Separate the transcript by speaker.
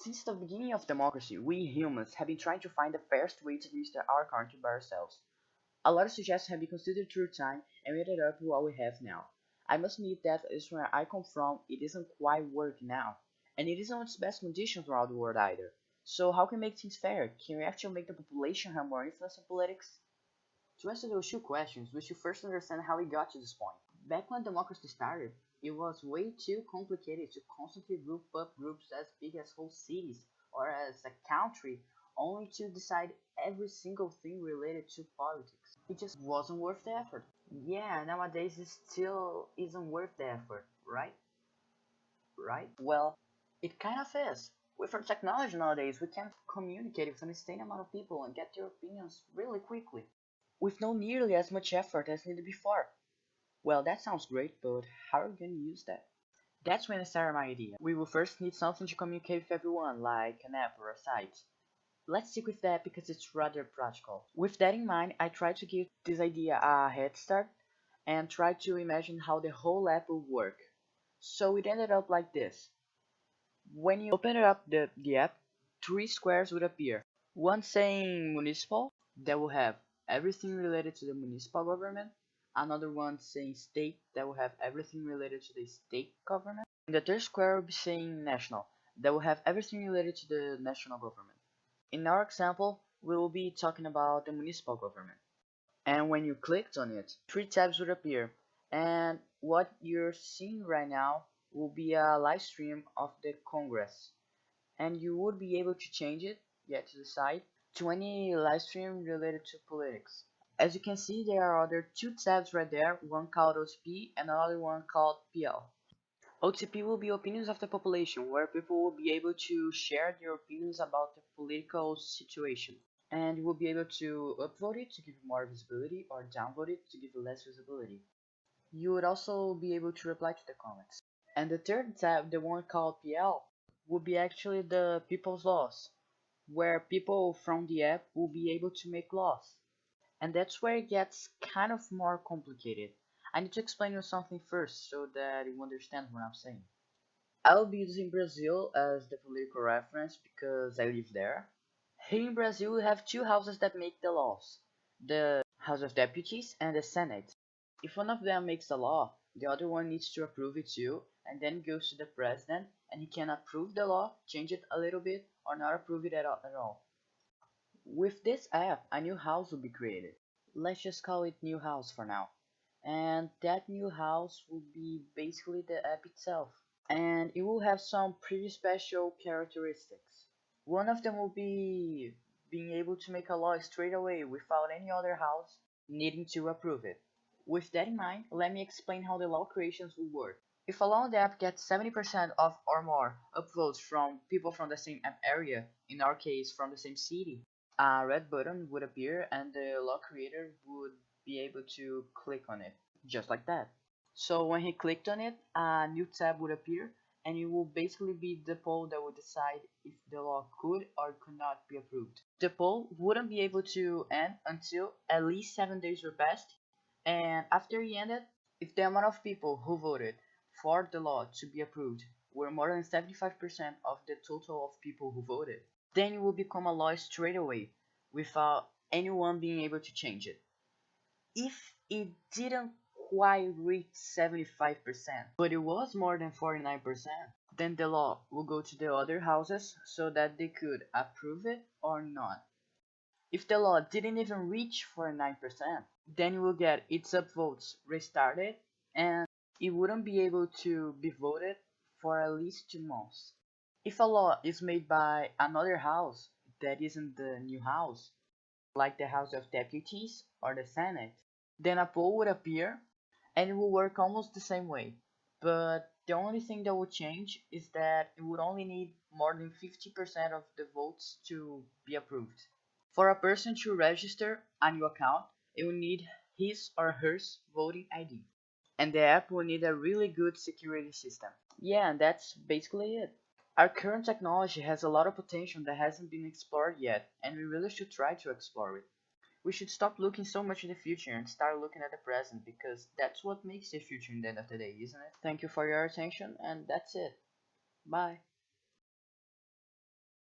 Speaker 1: Since the beginning of democracy, we humans have been trying to find the fairest way to administer our country by ourselves. A lot of suggestions have been considered through time, and we ended up with what we have now. I must admit that is where I come from, it isn't quite working now, and it isn't on its best conditions around the world either. So how can we make things fair? Can we actually make the population have more influence in politics? To answer those two questions, we should first understand how we got to this point. Back when democracy started, it was way too complicated to constantly group up groups as big as whole cities or as a country only to decide every single thing related to politics. It just wasn't worth the effort. Yeah, nowadays it still isn't worth the effort, right? Right? Well, it kind of is. With our technology nowadays, we can communicate with an insane amount of people and get their opinions really quickly, with no nearly as much effort as needed before. Well, that sounds great, but how are we going to use that? That's when I started my idea. We will first need something to communicate with everyone, like an app or a site. Let's stick with that because it's rather practical. With that in mind, I tried to give this idea a head start and tried to imagine how the whole app would work. So it ended up like this. When you open up the app, three squares would appear. One saying municipal, that will have everything related to the municipal government. Another one saying state, that will have everything related to the state government. And the third square will be saying national, that will have everything related to the national government. In our example, we will be talking about the municipal government. And when you clicked on it, three tabs would appear. And what you're seeing right now will be a live stream of the Congress. And you would be able to change it, to the side, to any live stream related to politics. As you can see, there are other two tabs right there, one called OTP and another one called PL. OTP will be opinions of the population, where people will be able to share their opinions about the political situation. And you will be able to upvote it to give more visibility or downvote it to give less visibility. You would also be able to reply to the comments. And the third tab, the one called PL, will be actually the people's laws, where people from the app will be able to make laws. And that's where it gets kind of more complicated. I need to explain you something first so that you understand what I'm saying. I'll be using Brazil as the political reference because I live there. Here in Brazil, we have two houses that make the laws, the House of Deputies and the Senate. If one of them makes a law, the other one needs to approve it too, and then goes to the president, and he can approve the law, change it a little bit, or not approve it at all. With this app, a new house will be created. Let's just call it New House for now. And that new house will be basically the app itself. And it will have some pretty special characteristics. One of them will be being able to make a law straight away without any other house needing to approve it. With that in mind, let me explain how the law creations will work. If a law on the app gets 70% of or more upvotes from people from the same app area, in our case from the same city, a red button would appear and the law creator would be able to click on it, just like that. So when he clicked on it, a new tab would appear and it will basically be the poll that would decide if the law could or could not be approved. The poll wouldn't be able to end until at least 7 days were passed, and after it ended, if the amount of people who voted for the law to be approved were more than 75% of the total of people who voted, then it will become a law straight away without anyone being able to change it. If it didn't quite reach 75%, but it was more than 49%, then the law will go to the other houses so that they could approve it or not. If the law didn't even reach 49%, then it will get its upvotes restarted and it wouldn't be able to be voted for at least 2 months. If a law is made by another house that isn't the new house, like the House of Deputies or the Senate, then a poll would appear and it will work almost the same way. But the only thing that would change is that it would only need more than 50% of the votes to be approved. For a person to register a new account, it will need his or her voting ID. And the app will need a really good security system. Yeah, and that's basically it. Our current technology has a lot of potential that hasn't been explored yet, and we really should try to explore it. We should stop looking so much in the future and start looking at the present because that's what makes the future in the end of the day, isn't it? Thank you for your attention, and that's it. Bye.